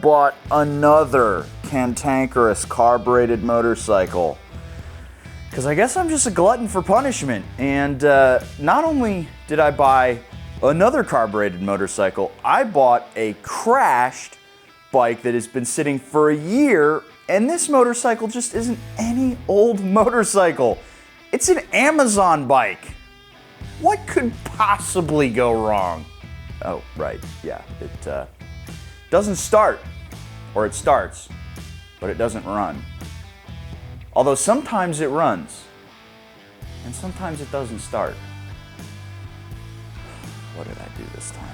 bought another cantankerous carbureted motorcycle. Because I guess I'm just a glutton for punishment. And not only did I buy another carbureted motorcycle, I bought a crashed bike that has been sitting for a year, and this motorcycle just isn't any old motorcycle. It's an Amazon bike. What could possibly go wrong? Oh, right, yeah, it doesn't start, or it starts, but it doesn't run. Although sometimes it runs, and sometimes it doesn't start. What did I do this time?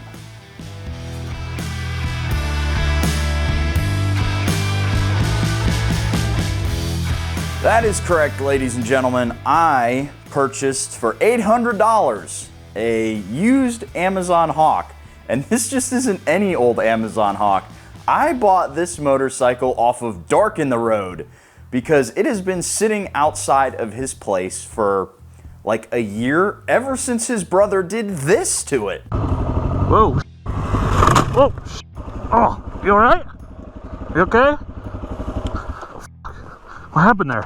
That is correct, ladies and gentlemen. I purchased for $800 a used Amazon Hawk. And this just isn't any old Amazon Hawk. I bought this motorcycle off of Dark in the Road because it has been sitting outside of his place for like a year, ever since his brother did this to it. Whoa. Whoa. Oh, you alright? You okay? What happened there?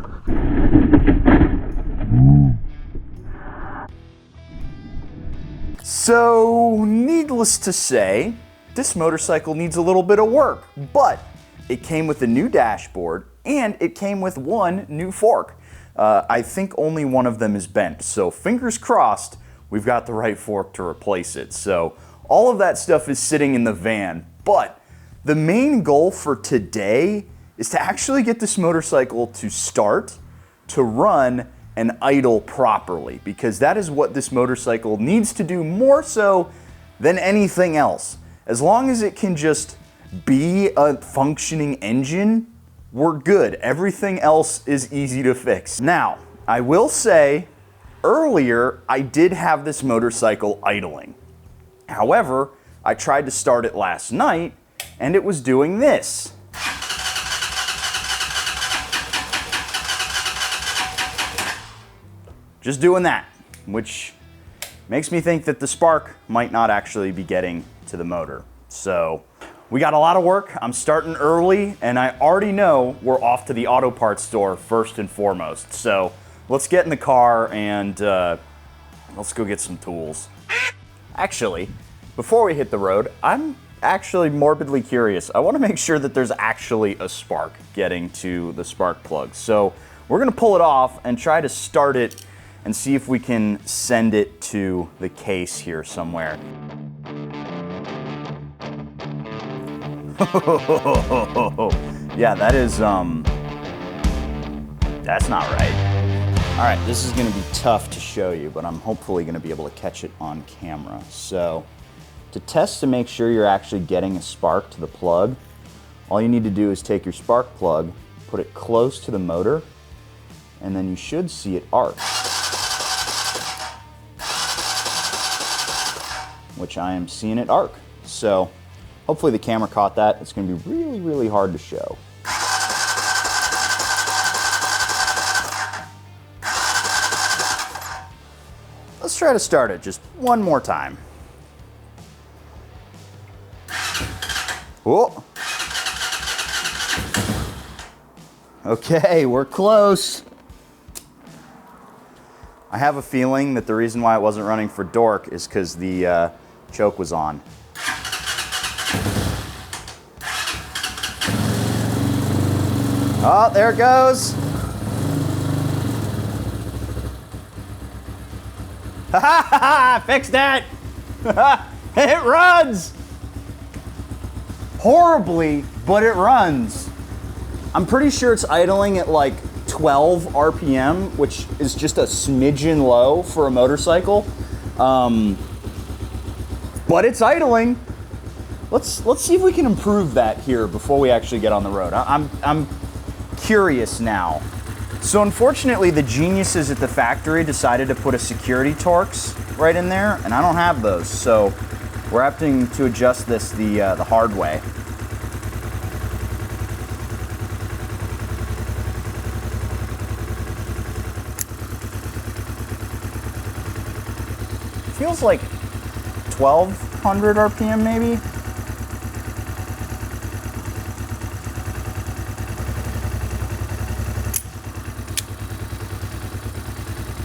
So, needless to say, this motorcycle needs a little bit of work, but it came with a new dashboard and it came with one new fork. I think only one of them is bent, so fingers crossed we've got the right fork to replace it. So all of that stuff is sitting in the van, but the main goal for today is to actually get this motorcycle to start, to run, and idle properly, because that is what this motorcycle needs to do more so than anything else. As long as it can just be a functioning engine, we're good. Everything else is easy to fix. Now, I will say, earlier I did have this motorcycle idling. However, I tried to start it last night and it was doing this. Just doing that, which makes me think that the spark might not actually be getting to the motor. So we got a lot of work. I'm starting early and I already know we're off to the auto parts store first and foremost. So let's get in the car and let's go get some tools. Actually, before we hit the road, I'm actually morbidly curious. I want to make sure that there's actually a spark getting to the spark plug. So we're gonna pull it off and try to start it and see if we can send it to the case here somewhere. Yeah, that is, that's not right. All right, this is gonna be tough to show you, but I'm hopefully gonna be able to catch it on camera. So, to test to make sure you're actually getting a spark to the plug, all you need to do is take your spark plug, put it close to the motor, and then you should see it arc. Which I am seeing it arc. So hopefully the camera caught that. It's going to be really, really hard to show. Let's try to start it just one more time. Whoa. Okay, we're close. I have a feeling that the reason why it wasn't running for Dork is because the choke was on. Oh, there it goes. Ha ha ha! Fixed that! It runs! Horribly, but it runs. I'm pretty sure it's idling at like 12 RPM, which is just a smidgen low for a motorcycle. But it's idling. Let's see if we can improve that here before we actually get on the road. I'm curious now. So unfortunately, the geniuses at the factory decided to put a security Torx right in there, and I don't have those. So we're having to adjust this the hard way. Feels like 1200 RPM maybe.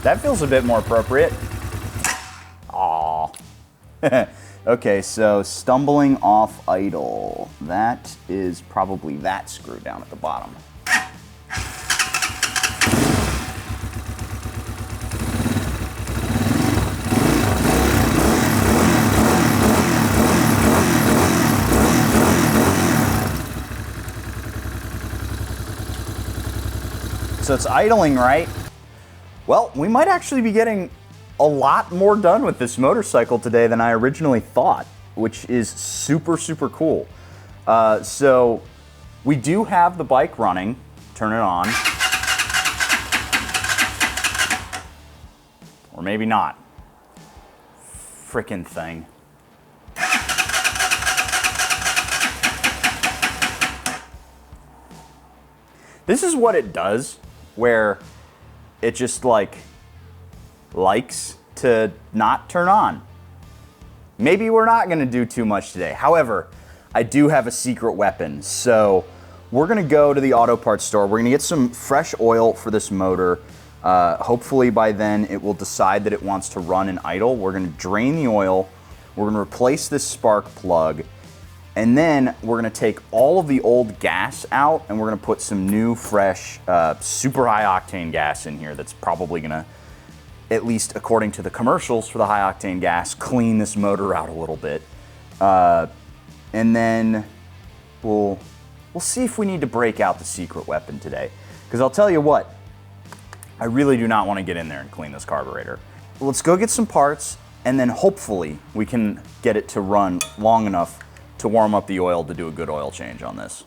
That feels a bit more appropriate. Aw. Okay, so stumbling off idle. That is probably that screw down at the bottom. So it's idling, right? Well, we might actually be getting a lot more done with this motorcycle today than I originally thought, which is super, super cool. So we do have the bike running. Turn it on. Or maybe not. Frickin' thing. This is what it does, where it just likes to not turn on. Maybe we're not gonna do too much today. However, I do have a secret weapon. So we're gonna go to the auto parts store. We're gonna get some fresh oil for this motor. Hopefully by then it will decide that it wants to run and idle. We're gonna drain the oil. We're gonna replace this spark plug. And then we're gonna take all of the old gas out and we're gonna put some new, fresh, super high octane gas in here that's probably gonna, at least according to the commercials for the high octane gas, clean this motor out a little bit. And then we'll see if we need to break out the secret weapon today. Because I'll tell you what, I really do not want to get in there and clean this carburetor. Let's go get some parts and then hopefully we can get it to run long enough to warm up the oil to do a good oil change on this.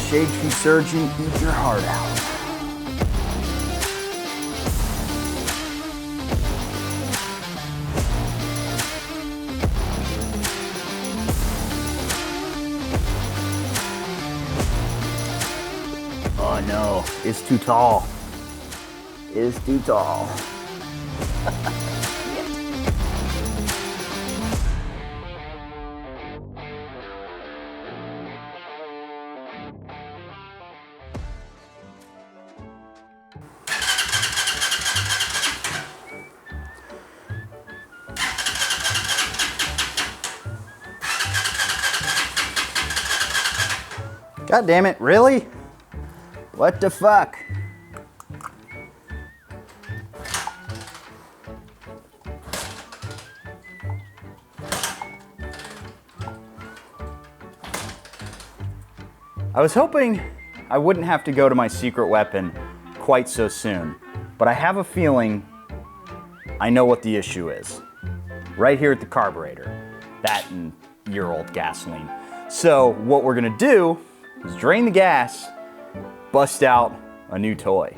Shade tree surgeon, eat your heart out. Oh no, it's too tall. It's too tall. God damn it, really? What the fuck? I was hoping I wouldn't have to go to my secret weapon quite so soon, but I have a feeling I know what the issue is. Right here at the carburetor. That and year-old gasoline. So what we're gonna do is drain the gas, bust out a new toy.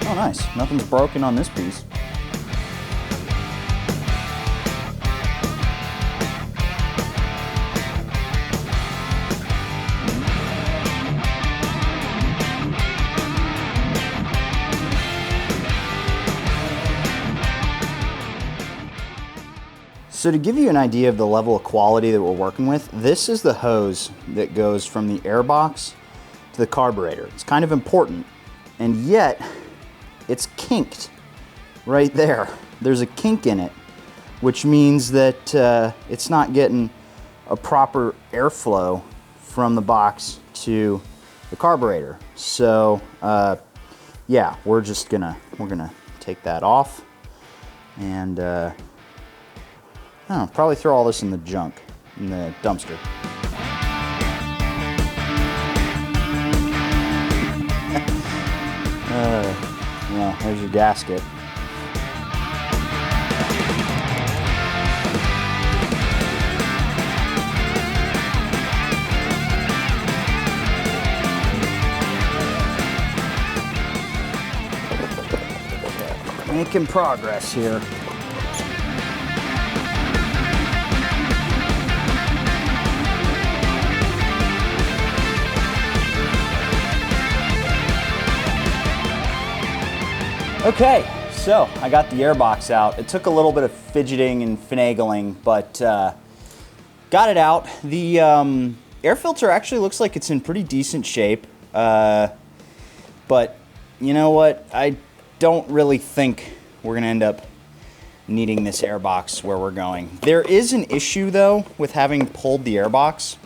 Oh nice, nothing's broken on this piece. So to give you an idea of the level of quality that we're working with, this is the hose that goes from the air box to the carburetor. It's kind of important, and yet it's kinked right there. There's a kink in it, which means that it's not getting a proper airflow from the box to the carburetor. So yeah, we're gonna take that off and I don't know, probably throw all this in the junk, in the dumpster. Yeah, there's your gasket. Making progress here. Okay, so I got the airbox out. It took a little bit of fidgeting and finagling, but got it out. The air filter actually looks like it's in pretty decent shape, but you know what? I don't really think we're gonna end up needing this airbox where we're going. There is an issue though with having pulled the airbox.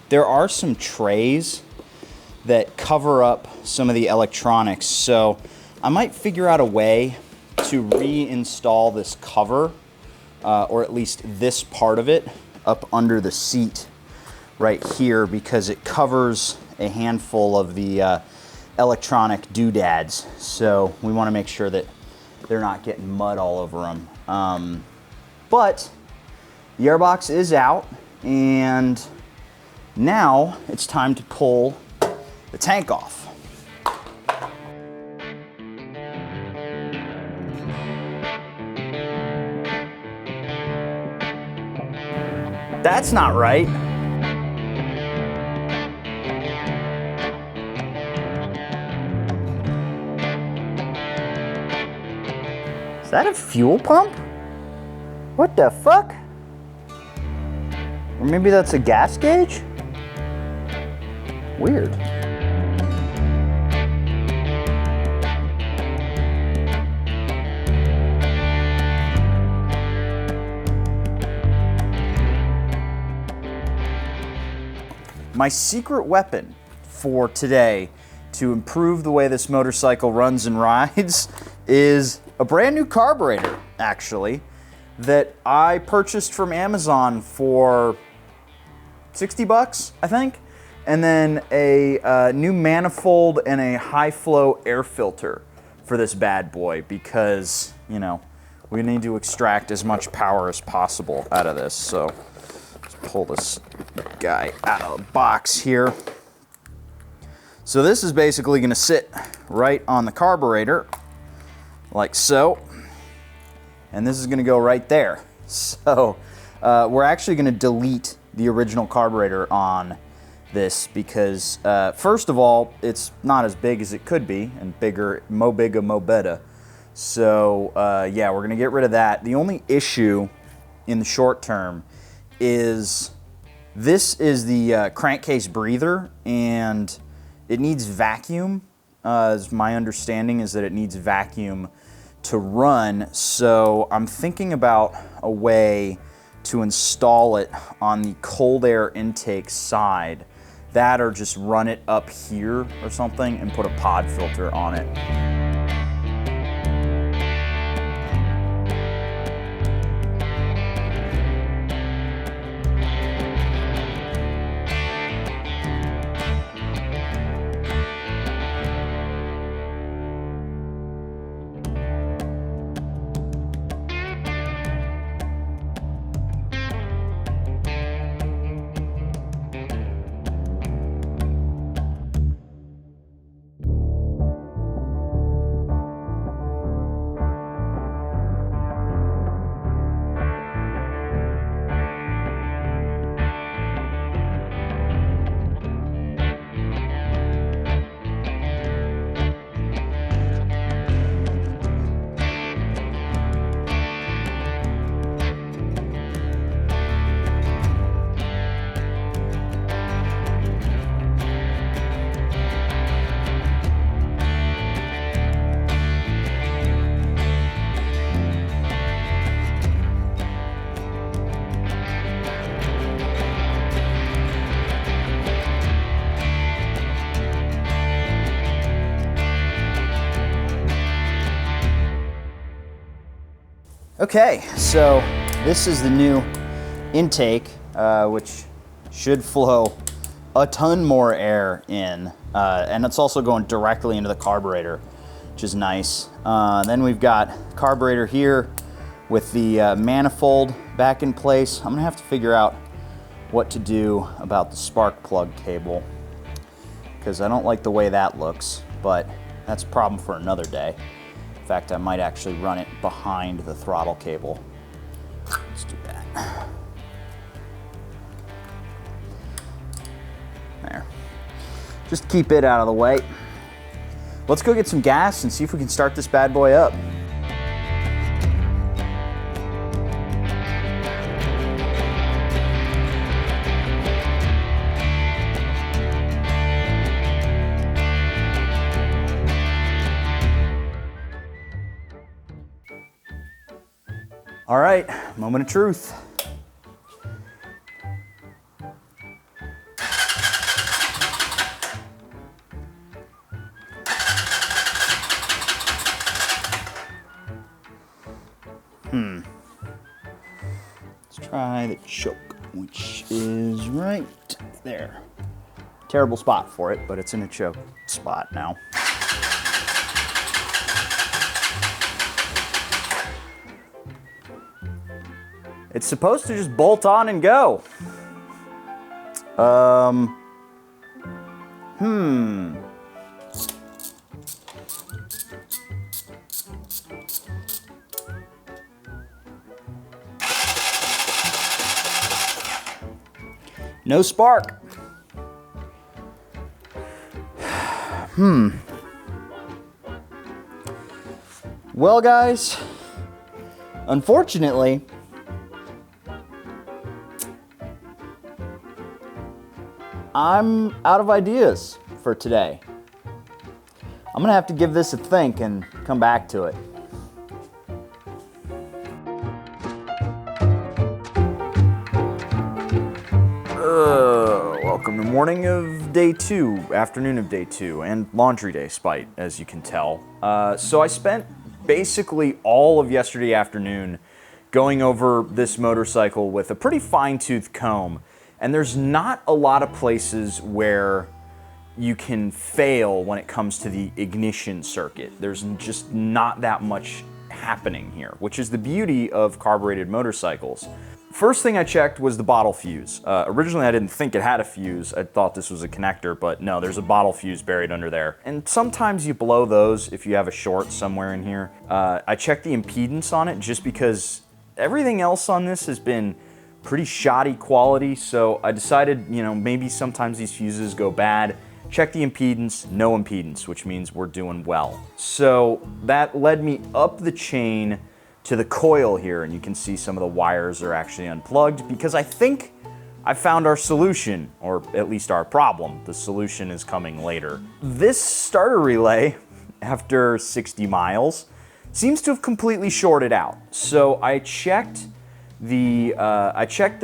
There are some trays that cover up some of the electronics, so I might figure out a way to reinstall this cover, or at least this part of it, up under the seat right here, because it covers a handful of the electronic doodads. So we want to make sure that they're not getting mud all over them. But the airbox is out, and now it's time to pull the tank off. That's not right. Is that a fuel pump? What the fuck? Or maybe that's a gas gauge? Weird. My secret weapon for today to improve the way this motorcycle runs and rides is a brand new carburetor, actually, that I purchased from Amazon for 60 bucks, I think, and then a new manifold and a high flow air filter for this bad boy, because, you know, we need to extract as much power as possible out of this. So let's pull this guy out of the box here. So this is basically going to sit right on the carburetor, like so, and this is going to go right there. So we're actually going to delete the original carburetor on this because first of all, it's not as big as it could be, and bigger, mo bigger, mo better. So yeah, we're going to get rid of that. The only issue in the short term is this is the crankcase breather, and it needs vacuum. As my understanding is that it needs vacuum to run, so I'm thinking about a way to install it on the cold air intake side. That, or just run it up here or something and put a pod filter on it. Okay, so this is the new intake, which should flow a ton more air in, and it's also going directly into the carburetor, which is nice. Then we've got carburetor here with the manifold back in place. I'm gonna have to figure out what to do about the spark plug cable, because I don't like the way that looks, but that's a problem for another day. In fact, I might actually run it behind the throttle cable. Let's do that. There. Just keep it out of the way. Let's go get some gas and see if we can start this bad boy up. All right, moment of truth. Let's try the choke, which is right there. Terrible spot for it, but it's in a choke spot now. It's supposed to just bolt on and go. No spark. Well, guys, unfortunately, I'm out of ideas for today. I'm gonna have to give this a think and come back to it. Welcome to morning of day 2, afternoon of day 2, and laundry day spite, as you can tell. So I spent basically all of yesterday afternoon going over this motorcycle with a pretty fine-tooth comb, and there's not a lot of places where you can fail when it comes to the ignition circuit. There's just not that much happening here, which is the beauty of carbureted motorcycles. First thing I checked was the bottle fuse. Originally I didn't think it had a fuse. I thought this was a connector, but no, there's a bottle fuse buried under there. And sometimes you blow those if you have a short somewhere in here. I checked the impedance on it just because everything else on this has been pretty shoddy quality, so I decided, you know, maybe sometimes these fuses go bad. Check the impedance, no impedance, which means we're doing well. So that led me up the chain to the coil here, and you can see some of the wires are actually unplugged because I think I found our solution, or at least our problem. The solution is coming later. This starter relay, after 60 miles, seems to have completely shorted out. So I checked the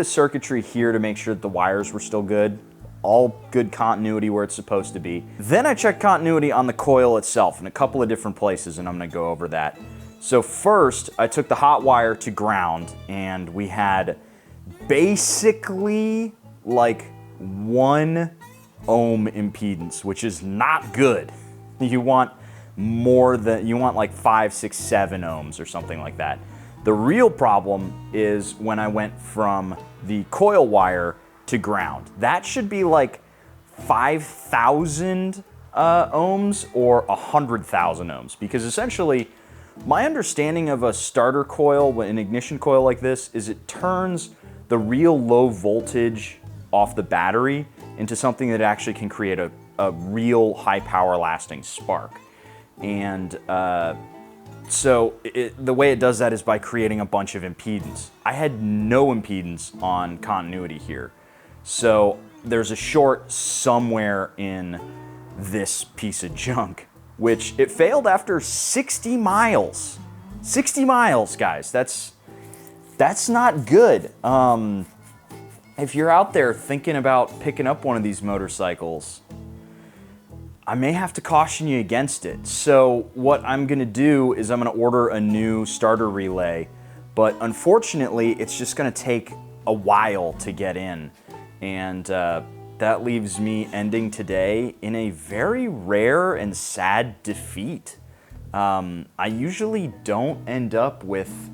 circuitry here to make sure that the wires were still good. All good continuity where it's supposed to be. Then I checked continuity on the coil itself in a couple of different places, and I'm gonna go over that. So first, I took the hot wire to ground, and we had basically like 1 ohm impedance, which is not good. You want more than, you want like 5, 6, 7 ohms or something like that. The real problem is when I went from the coil wire to ground. That should be like 5,000 ohms or 100,000 ohms, because essentially my understanding of a starter coil, an ignition coil like this, is it turns the real low voltage off the battery into something that actually can create a real high power lasting spark. And so the way it does that is by creating a bunch of impedance. I had no impedance on continuity here. So there's a short somewhere in this piece of junk, which it failed after 60 miles. 60 miles, guys. That's not good. If you're out there thinking about picking up one of these motorcycles, I may have to caution you against it. So what I'm gonna do is I'm gonna order a new starter relay, but unfortunately it's just gonna take a while to get in. And that leaves me ending today in a very rare and sad defeat. I usually don't end up with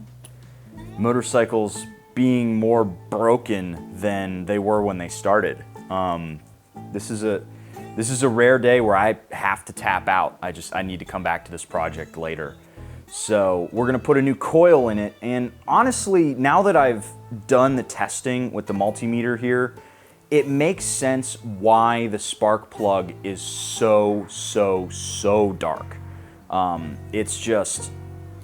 motorcycles being more broken than they were when they started. This is a rare day where I have to tap out. I need to come back to this project later. So we're gonna put a new coil in it, and honestly, now that I've done the testing with the multimeter here, it makes sense why the spark plug is so dark. It's just,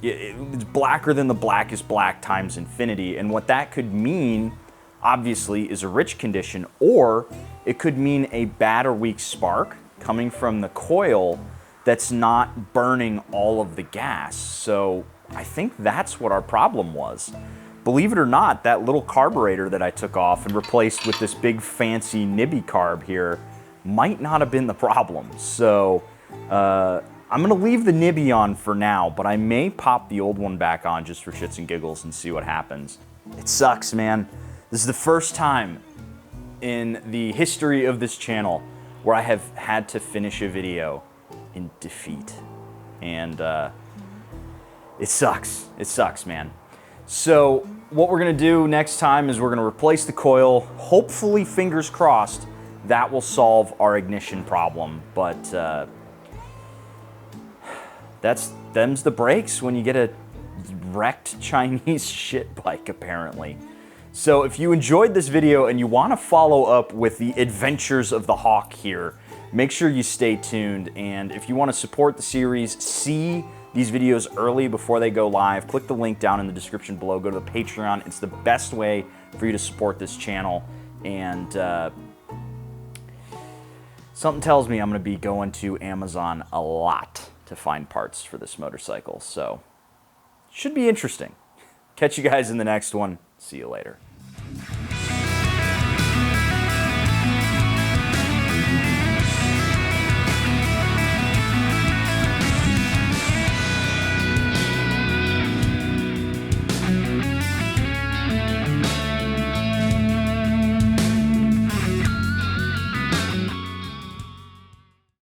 it's blacker than the blackest black times infinity, and what that could mean, obviously, is a rich condition, or it could mean a bad or weak spark coming from the coil that's not burning all of the gas. So I think that's what our problem was. Believe it or not, that little carburetor that I took off and replaced with this big fancy Nibby carb here might not have been the problem. So I'm gonna leave the Nibby on for now, but I may pop the old one back on just for shits and giggles and see what happens. It sucks, man. This is the first time in the history of this channel where I have had to finish a video in defeat. And it sucks. It sucks, man. So what we're gonna do next time is we're gonna replace the coil. Hopefully, fingers crossed, that will solve our ignition problem. But them's the breaks when you get a wrecked Chinese shit bike, apparently. So if you enjoyed this video and you want to follow up with the adventures of the Hawk here, make sure you stay tuned. And if you want to support the series, see these videos early before they go live, click the link down in the description below. Go to the Patreon. It's the best way for you to support this channel. And something tells me I'm going to be going to Amazon a lot to find parts for this motorcycle. So should be interesting. Catch you guys in the next one. See you later.